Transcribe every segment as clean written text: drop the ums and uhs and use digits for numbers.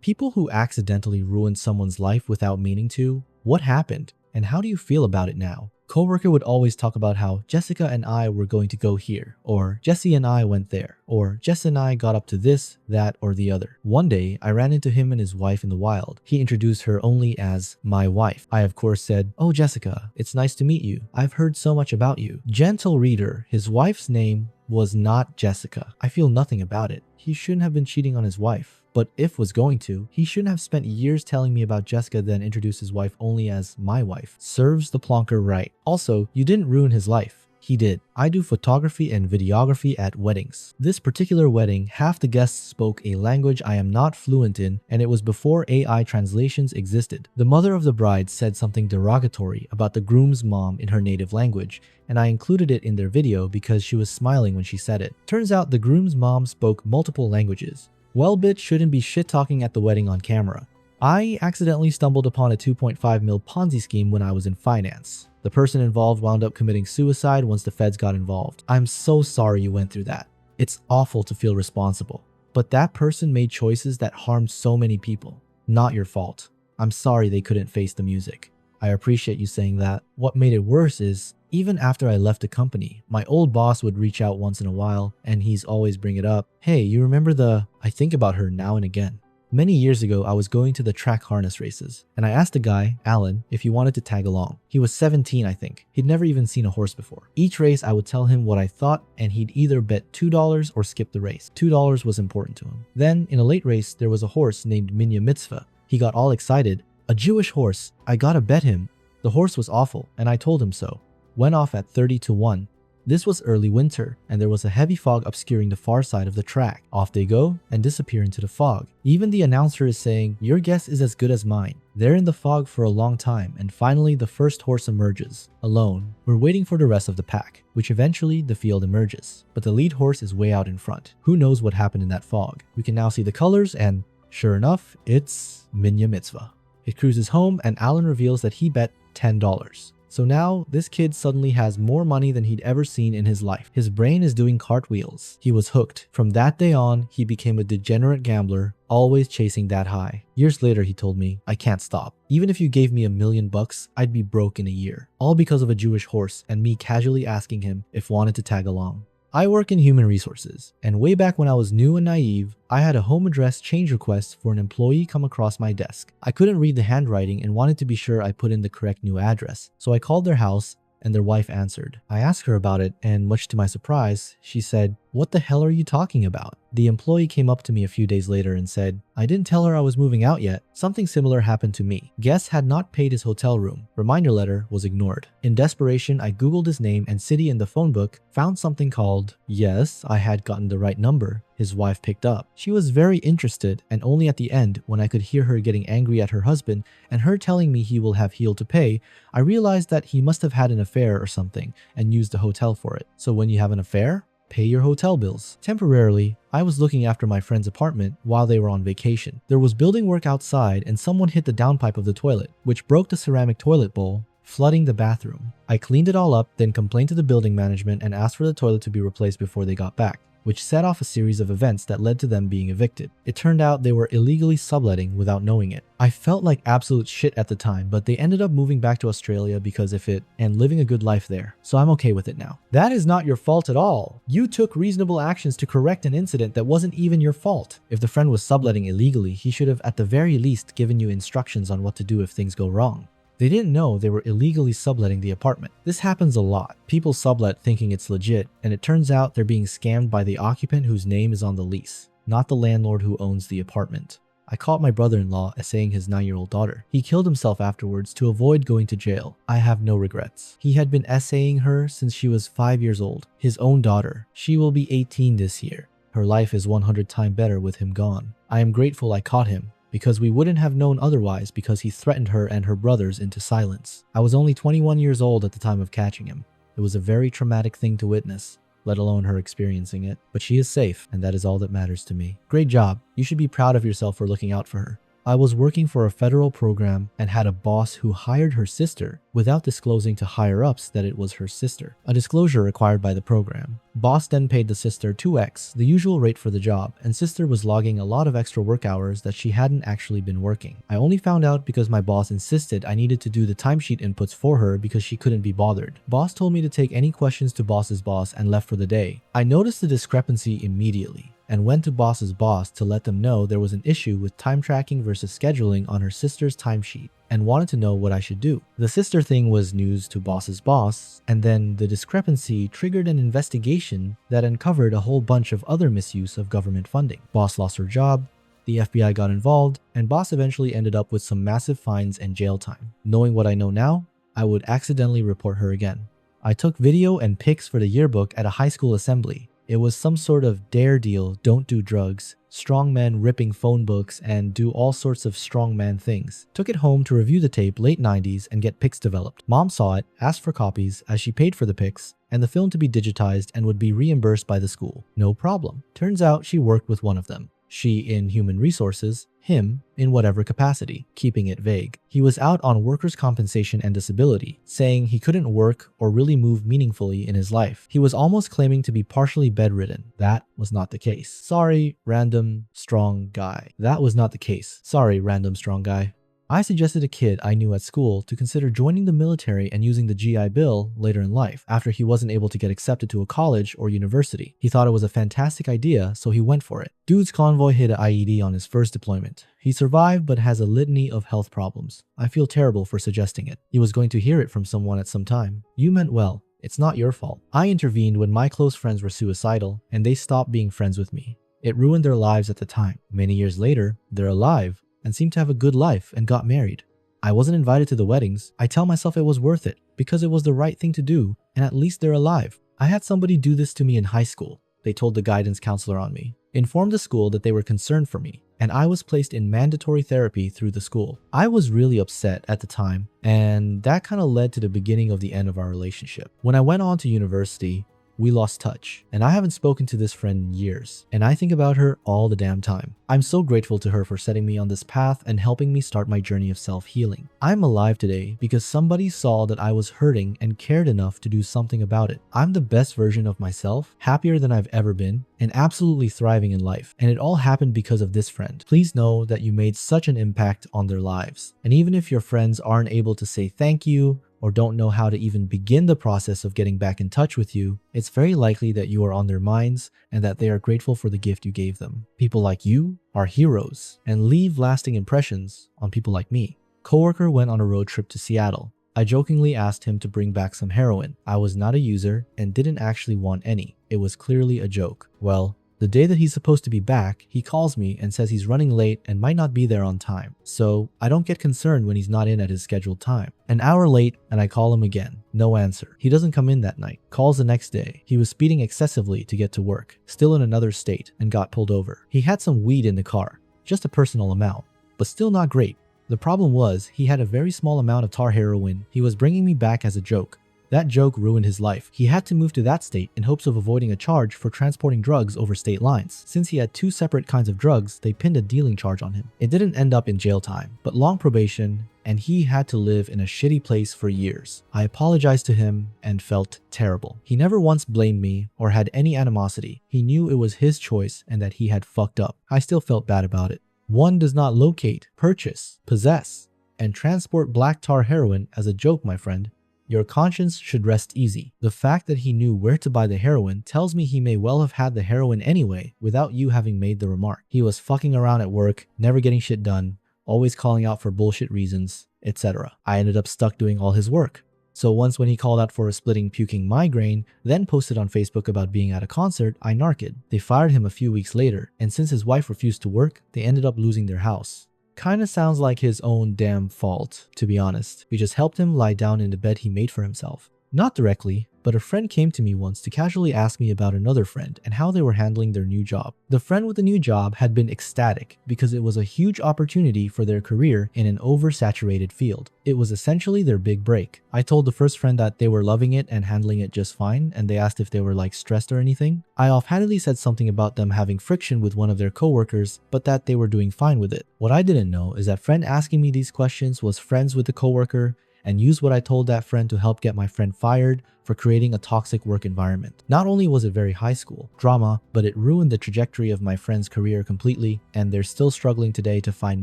People who accidentally ruin someone's life without meaning to, what happened? And how do you feel about it now? Coworker would always talk about how Jessica and I were going to go here, or Jesse and I went there, or Jess and I got up to this, that, or the other. One day, I ran into him and his wife in the wild. He introduced her only as my wife. I of course said, "Oh Jessica, it's nice to meet you. I've heard so much about you." Gentle reader, his wife's name was not Jessica. I feel nothing about it. He shouldn't have been cheating on his wife. But if was going to, he shouldn't have spent years telling me about Jessica then introduce his wife only as my wife. Serves the plonker right. Also, you didn't ruin his life. He did. I do photography and videography at weddings. This particular wedding, half the guests spoke a language I am not fluent in, and it was before AI translations existed. The mother of the bride said something derogatory about the groom's mom in her native language, and I included it in their video because she was smiling when she said it. Turns out the groom's mom spoke multiple languages. Well, bitch shouldn't be shit-talking at the wedding on camera. I accidentally stumbled upon a 2.5 mil Ponzi scheme when I was in finance. The person involved wound up committing suicide once the feds got involved. I'm so sorry you went through that. It's awful to feel responsible. But that person made choices that harmed so many people. Not your fault. I'm sorry they couldn't face the music. I appreciate you saying that. What made it worse is, even after I left the company, my old boss would reach out once in a while, and he's always bring it up. "Hey, you remember I think about her now and again." Many years ago, I was going to the track harness races, and I asked a guy, Alan, if he wanted to tag along. He was 17, I think. He'd never even seen a horse before. Each race, I would tell him what I thought, and he'd either bet $2 or skip the race. $2 was important to him. Then, in a late race, there was a horse named Minya Mitzvah. He got all excited. "A Jewish horse. I gotta bet him." The horse was awful, and I told him so. Went off at 30-1. This was early winter, and there was a heavy fog obscuring the far side of the track. Off they go and disappear into the fog. Even the announcer is saying, "Your guess is as good as mine." They're in the fog for a long time, and finally the first horse emerges, alone. We're waiting for the rest of the pack, which eventually the field emerges. But the lead horse is way out in front. Who knows what happened in that fog? We can now see the colors, and sure enough, it's Minya Mitzvah. It cruises home, and Alan reveals that he bet $10. So now, this kid suddenly has more money than he'd ever seen in his life. His brain is doing cartwheels. He was hooked. From that day on, he became a degenerate gambler, always chasing that high. Years later, he told me, "I can't stop. Even if you gave me $1 million, I'd be broke in a year." All because of a Jewish horse and me casually asking him if wanted to tag along. I work in human resources, and way back when I was new and naive, I had a home address change request for an employee come across my desk. I couldn't read the handwriting and wanted to be sure I put in the correct new address, so I called their house and their wife answered. I asked her about it, and much to my surprise, she said, "What the hell are you talking about?" The employee came up to me a few days later and said, "I didn't tell her I was moving out yet." Something similar happened to me. Guest had not paid his hotel room. Reminder letter was ignored. In desperation, I googled his name and city in the phone book, found something called, yes, I had gotten the right number. His wife picked up. She was very interested, and only at the end, when I could hear her getting angry at her husband and her telling me he will have Heal to pay, I realized that he must have had an affair or something and used the hotel for it. So when you have an affair, pay your hotel bills. Temporarily, I was looking after my friend's apartment while they were on vacation. There was building work outside and someone hit the downpipe of the toilet, which broke the ceramic toilet bowl, flooding the bathroom. I cleaned it all up, then complained to the building management and asked for the toilet to be replaced before they got back, which set off a series of events that led to them being evicted. It turned out they were illegally subletting without knowing it. I felt like absolute shit at the time, but they ended up moving back to Australia because of it and living a good life there, so I'm okay with it now. That is not your fault at all. You took reasonable actions to correct an incident that wasn't even your fault. If the friend was subletting illegally, he should have at the very least given you instructions on what to do if things go wrong. They didn't know they were illegally subletting the apartment. This happens a lot. People sublet thinking it's legit, and it turns out they're being scammed by the occupant whose name is on the lease, not the landlord who owns the apartment. I caught my brother-in-law essaying his 9-year-old daughter. He killed himself afterwards to avoid going to jail. I have no regrets. He had been essaying her since she was 5 years old. His own daughter. She will be 18 this year. Her life is 100 times better with him gone. I am grateful I caught him, because we wouldn't have known otherwise because he threatened her and her brothers into silence. I was only 21 years old at the time of catching him. It was a very traumatic thing to witness, let alone her experiencing it. But she is safe, and that is all that matters to me. Great job. You should be proud of yourself for looking out for her. I was working for a federal program and had a boss who hired her sister without disclosing to higher-ups that it was her sister, a disclosure required by the program. Boss then paid the sister 2x, the usual rate for the job, and sister was logging a lot of extra work hours that she hadn't actually been working. I only found out because my boss insisted I needed to do the timesheet inputs for her because she couldn't be bothered. Boss told me to take any questions to boss's boss and left for the day. I noticed the discrepancy immediately and went to boss's boss to let them know there was an issue with time tracking versus scheduling on her sister's timesheet and wanted to know what I should do. The sister thing was news to boss's boss, and then the discrepancy triggered an investigation that uncovered a whole bunch of other misuse of government funding. Boss lost her job, the FBI got involved, and boss eventually ended up with some massive fines and jail time. Knowing what I know now, I would accidentally report her again. I took video and pics for the yearbook at a high school assembly. It was some sort of dare deal, don't do drugs, strong men ripping phone books, and do all sorts of strongman things. Took it home to review the tape late 90s and get pics developed. Mom saw it, asked for copies as she paid for the pics, and the film to be digitized and would be reimbursed by the school. No problem. Turns out she worked with one of them. She in human resources, him in whatever capacity, keeping it vague. He was out on workers' compensation and disability, saying he couldn't work or really move meaningfully in his life. He was almost claiming to be partially bedridden. That was not the case. Sorry, random strong guy. That was not the case. Sorry, random strong guy. I suggested a kid I knew at school to consider joining the military and using the GI Bill later in life, after he wasn't able to get accepted to a college or university. He thought it was a fantastic idea, so he went for it. Dude's convoy hit an IED on his first deployment. He survived but has a litany of health problems. I feel terrible for suggesting it. He was going to hear it from someone at some time. You meant well. It's not your fault. I intervened when my close friends were suicidal, and they stopped being friends with me. It ruined their lives at the time. Many years later, they're alive and seemed to have a good life and got married. I wasn't invited to the weddings. I tell myself it was worth it because it was the right thing to do, and at least they're alive. I had somebody do this to me in high school. They told the guidance counselor on me, informed the school that they were concerned for me, and I was placed in mandatory therapy through the school. I was really upset at the time, and that kind of led to the beginning of the end of our relationship. When I went on to university, we lost touch, and I haven't spoken to this friend in years, and I think about her all the damn time. I'm so grateful to her for setting me on this path and helping me start my journey of self-healing. I'm alive today because somebody saw that I was hurting and cared enough to do something about it. I'm the best version of myself, happier than I've ever been, and absolutely thriving in life. And it all happened because of this friend. Please know that you made such an impact on their lives. And even if your friends aren't able to say thank you, or don't know how to even begin the process of getting back in touch with you, it's very likely that you are on their minds and that they are grateful for the gift you gave them. People like you are heroes and leave lasting impressions on people like me. Coworker went on a road trip to Seattle. I jokingly asked him to bring back some heroin. I was not a user and didn't actually want any. It was clearly a joke. Well, the day that he's supposed to be back, he calls me and says he's running late and might not be there on time. So I don't get concerned when he's not in at his scheduled time. An hour late and I call him again. No answer. He doesn't come in that night. Calls the next day. He was speeding excessively to get to work, still in another state, and got pulled over. He had some weed in the car, just a personal amount, but still not great. The problem was he had a very small amount of tar heroin he was bringing me back as a joke. That joke ruined his life. He had to move to that state in hopes of avoiding a charge for transporting drugs over state lines. Since he had two separate kinds of drugs, they pinned a dealing charge on him. It didn't end up in jail time, but long probation, and he had to live in a shitty place for years. I apologized to him and felt terrible. He never once blamed me or had any animosity. He knew it was his choice and that he had fucked up. I still felt bad about it. One does not locate, purchase, possess, and transport black tar heroin as a joke, my friend. Your conscience should rest easy. The fact that he knew where to buy the heroin tells me he may well have had the heroin anyway without you having made the remark. He was fucking around at work, never getting shit done, always calling out for bullshit reasons, etc. I ended up stuck doing all his work. So once when he called out for a splitting puking migraine, then posted on Facebook about being at a concert, I narked. They fired him a few weeks later, and since his wife refused to work, they ended up losing their house. Kinda sounds like his own damn fault, to be honest. We just helped him lie down in the bed he made for himself. Not directly, but a friend came to me once to casually ask me about another friend and how they were handling their new job. The friend with the new job had been ecstatic because it was a huge opportunity for their career in an oversaturated field. It was essentially their big break. I told the first friend that they were loving it and handling it just fine, and they asked if they were like stressed or anything. I offhandedly said something about them having friction with one of their coworkers, but that they were doing fine with it. What I didn't know is that friend asking me these questions was friends with the coworker and used what I told that friend to help get my friend fired for creating a toxic work environment. Not only was it very high school drama, but it ruined the trajectory of my friend's career completely, and they're still struggling today to find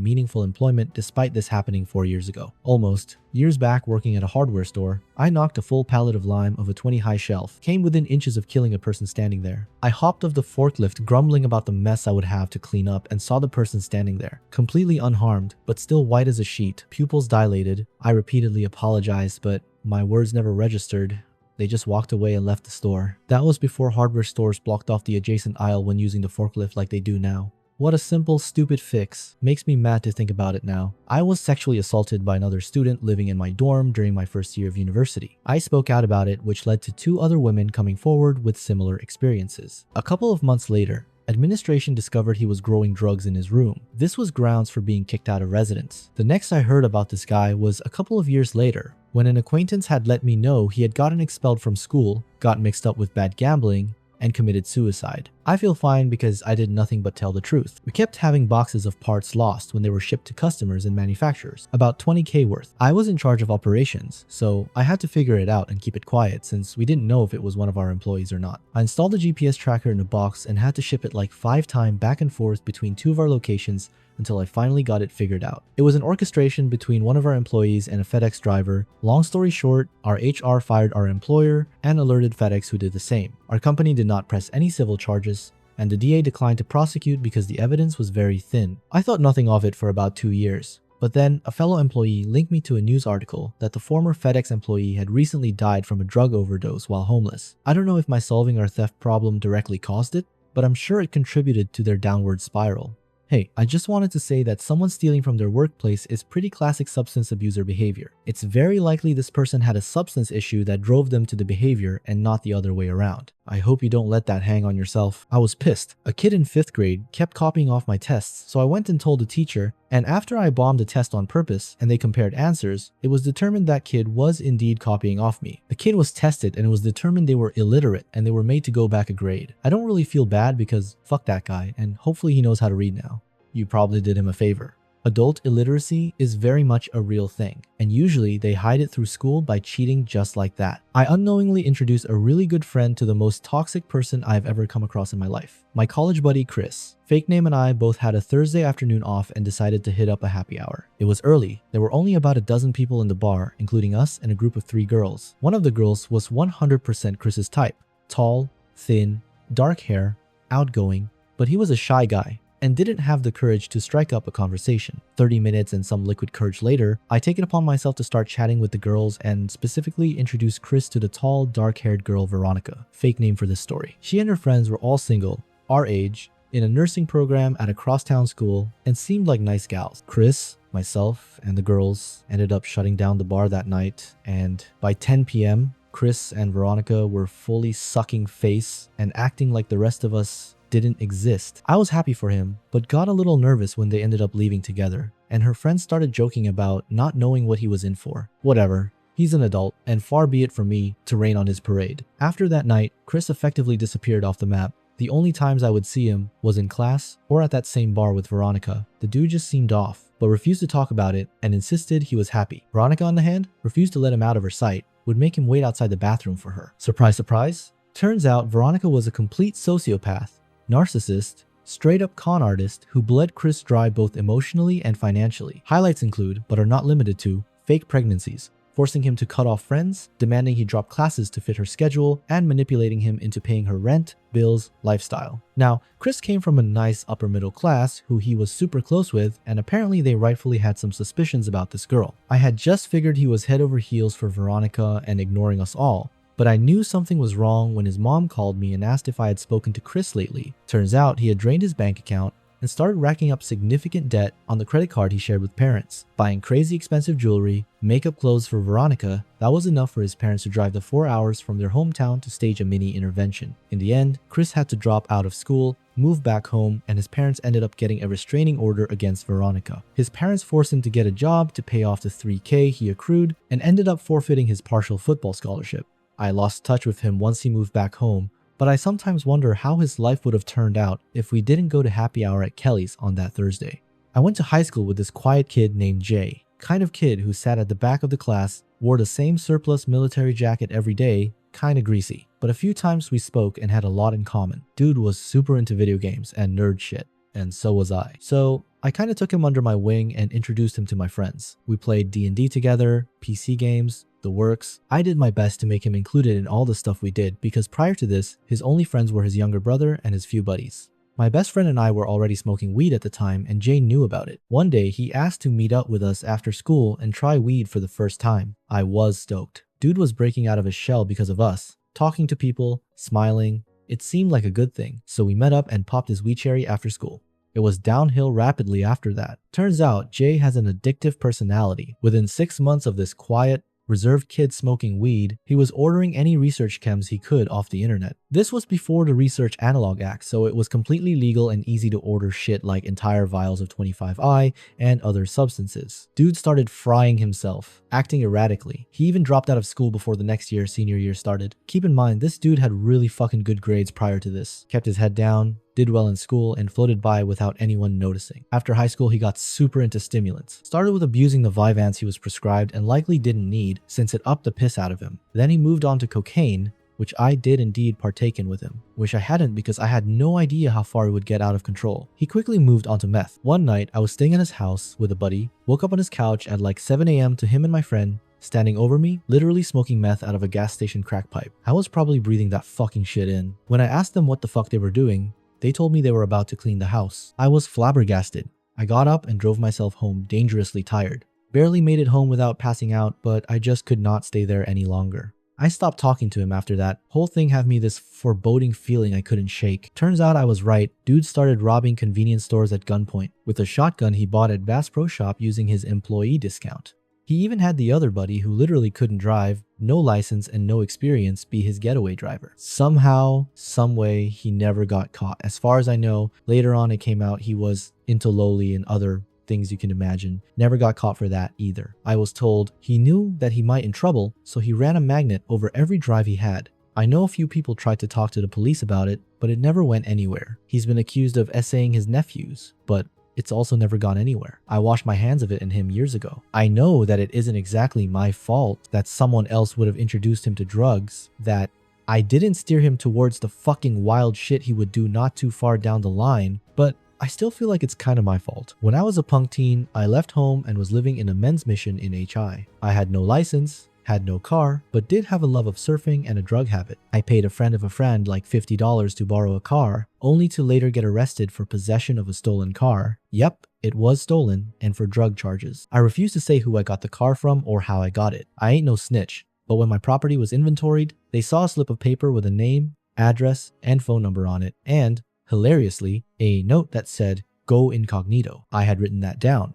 meaningful employment despite this happening 4 years ago. Almost. Years back, working at a hardware store, I knocked a full pallet of lime of a 20 high shelf, came within inches of killing a person standing there. I hopped off the forklift grumbling about the mess I would have to clean up and saw the person standing there, completely unharmed, but still white as a sheet, pupils dilated. I repeatedly apologized, but my words never registered. They just walked away and left the store. That was before hardware stores blocked off the adjacent aisle when using the forklift like they do now. What a simple, stupid fix. Makes me mad to think about it now. I was sexually assaulted by another student living in my dorm during my first year of university. I spoke out about it, which led to 2 other women coming forward with similar experiences. A couple of months later, administration discovered he was growing drugs in his room. This was grounds for being kicked out of residence. The next I heard about this guy was a couple of years later, when an acquaintance had let me know he had gotten expelled from school, got mixed up with bad gambling, and committed suicide. I feel fine because I did nothing but tell the truth. We kept having boxes of parts lost when they were shipped to customers and manufacturers, about 20K worth. I was in charge of operations, so I had to figure it out and keep it quiet since we didn't know if it was one of our employees or not. I installed the GPS tracker in a box and had to ship it like 5 times back and forth between 2 of our locations until I finally got it figured out. It was an orchestration between one of our employees and a FedEx driver. Long story short, our HR fired our employer and alerted FedEx, who did the same. Our company did not press any civil charges, and the DA declined to prosecute because the evidence was very thin. I thought nothing of it for about 2 years. But then, a fellow employee linked me to a news article that the former FedEx employee had recently died from a drug overdose while homeless. I don't know if my solving our theft problem directly caused it, but I'm sure it contributed to their downward spiral. Hey, I just wanted to say that someone stealing from their workplace is pretty classic substance abuser behavior. It's very likely this person had a substance issue that drove them to the behavior and not the other way around. I hope you don't let that hang on yourself. I was pissed. A kid in 5th grade kept copying off my tests, so I went and told the teacher, and after I bombed the test on purpose and they compared answers, it was determined that kid was indeed copying off me. The kid was tested and it was determined they were illiterate and they were made to go back a grade. I don't really feel bad because fuck that guy, and hopefully he knows how to read now. You probably did him a favor. Adult illiteracy is very much a real thing, and usually they hide it through school by cheating just like that. I unknowingly introduced a really good friend to the most toxic person I've ever come across in my life. My college buddy Chris. Fake name and I both had a Thursday afternoon off and decided to hit up a happy hour. It was early. There were only about a dozen people in the bar, including us and a group of 3 girls. One of the girls was 100% Chris's type. Tall, thin, dark hair, outgoing, but he was a shy guy and didn't have the courage to strike up a conversation. 30 minutes and some liquid courage later, I take it upon myself to start chatting with the girls and specifically introduce Chris to the tall, dark-haired girl Veronica, fake name for this story. She and her friends were all single, our age, in a nursing program at a crosstown school, and seemed like nice gals. Chris, myself, and the girls ended up shutting down the bar that night, and by 10 p.m., Chris and Veronica were fully sucking face and acting like the rest of us didn't exist. I was happy for him, but got a little nervous when they ended up leaving together, and her friends started joking about not knowing what he was in for. Whatever. He's an adult, and far be it from me to rain on his parade. After that night, Chris effectively disappeared off the map. The only times I would see him was in class or at that same bar with Veronica. The dude just seemed off, but refused to talk about it and insisted he was happy. Veronica, on the hand, refused to let him out of her sight, would make him wait outside the bathroom for her. Surprise, surprise. Turns out Veronica was a complete sociopath, narcissist, straight up con artist who bled Chris dry both emotionally and financially. Highlights include, but are not limited to, fake pregnancies, forcing him to cut off friends, demanding he drop classes to fit her schedule, and manipulating him into paying her rent, bills, lifestyle. Now, Chris came from a nice upper middle class who he was super close with, and apparently they rightfully had some suspicions about this girl. I had just figured he was head over heels for Veronica and ignoring us all, but I knew something was wrong when his mom called me and asked if I had spoken to Chris lately. Turns out he had drained his bank account, and started racking up significant debt on the credit card he shared with parents. Buying crazy expensive jewelry, makeup, clothes for Veronica, that was enough for his parents to drive the 4 hours from their hometown to stage a mini intervention. In the end, Chris had to drop out of school, move back home, and his parents ended up getting a restraining order against Veronica. His parents forced him to get a job to pay off the $3,000 he accrued and ended up forfeiting his partial football scholarship. I lost touch with him once he moved back home, but I sometimes wonder how his life would have turned out if we didn't go to happy hour at Kelly's on that Thursday. I went to high school with this quiet kid named Jay, kind of kid who sat at the back of the class, wore the same surplus military jacket every day, kinda greasy. But a few times we spoke and had a lot in common. Dude was super into video games and nerd shit, and so was I. So I kinda took him under my wing and introduced him to my friends. We played D&D together, PC games, the works. I did my best to make him included in all the stuff we did because prior to this, his only friends were his younger brother and his few buddies. My best friend and I were already smoking weed at the time and Jay knew about it. One day, he asked to meet up with us after school and try weed for the first time. I was stoked. Dude was breaking out of his shell because of us, talking to people, smiling. It seemed like a good thing, so we met up and popped his weed cherry after school. It was downhill rapidly after that. Turns out, Jay has an addictive personality. Within 6 months of this quiet, reserved kid smoking weed, he was ordering any research chems he could off the internet. This was before the Research Analog Act, so it was completely legal and easy to order shit like entire vials of 25i and other substances. Dude started frying himself, acting erratically. He even dropped out of school before the next year, senior year, started. Keep in mind, this dude had really fucking good grades prior to this, kept his head down, did well in school, and floated by without anyone noticing. After high school, he got super into stimulants. Started with abusing the Vyvanse he was prescribed and likely didn't need since it upped the piss out of him. Then he moved on to cocaine, which I did indeed partake in with him. Wish I hadn't because I had no idea how far he would get out of control. He quickly moved on to meth. One night, I was staying at his house with a buddy, woke up on his couch at like 7 a.m. to him and my friend standing over me, literally smoking meth out of a gas station crack pipe. I was probably breathing that fucking shit in. When I asked them what the fuck they were doing, they told me they were about to clean the house. I was flabbergasted. I got up and drove myself home dangerously tired. Barely made it home without passing out, but I just could not stay there any longer. I stopped talking to him after that. Whole thing had me this foreboding feeling I couldn't shake. Turns out I was right. Dude started robbing convenience stores at gunpoint with a shotgun he bought at Bass Pro Shop using his employee discount. He even had the other buddy who literally couldn't drive, no license and no experience, be his getaway driver. Somehow, someway, he never got caught. As far as I know, later on it came out he was into loli and other things you can imagine. Never got caught for that either. I was told he knew that he might in trouble, so he ran a magnet over every drive he had. I know a few people tried to talk to the police about it, but it never went anywhere. He's been accused of essaying his nephews, but it's also never gone anywhere. I washed my hands of it in him years ago. I know that it isn't exactly my fault that someone else would have introduced him to drugs, that I didn't steer him towards the fucking wild shit he would do not too far down the line, but I still feel like it's kind of my fault. When I was a punk teen, I left home and was living in a men's mission in HI. I had no license, had no car, but did have a love of surfing and a drug habit. I paid a friend of a friend like $50 to borrow a car, only to later get arrested for possession of a stolen car. Yep, it was stolen, and for drug charges. I refuse to say who I got the car from or how I got it. I ain't no snitch, but when my property was inventoried, they saw a slip of paper with a name, address, and phone number on it, and, hilariously, a note that said, "Go incognito." I had written that down.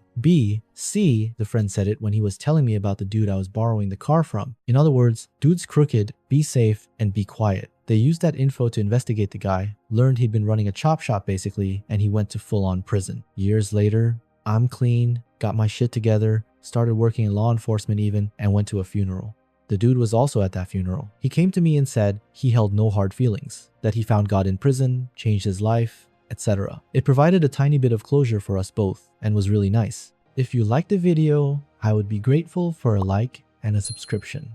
C, the friend said it when he was telling me about the dude I was borrowing the car from. In other words, dude's crooked, be safe, and be quiet. They used that info to investigate the guy, learned he'd been running a chop shop basically, and he went to full-on prison. Years later, I'm clean, got my shit together, started working in law enforcement even, and went to a funeral. The dude was also at that funeral. He came to me and said he held no hard feelings, that he found God in prison, changed his life, etc. It provided a tiny bit of closure for us both and was really nice. If you liked the video, I would be grateful for a like and a subscription.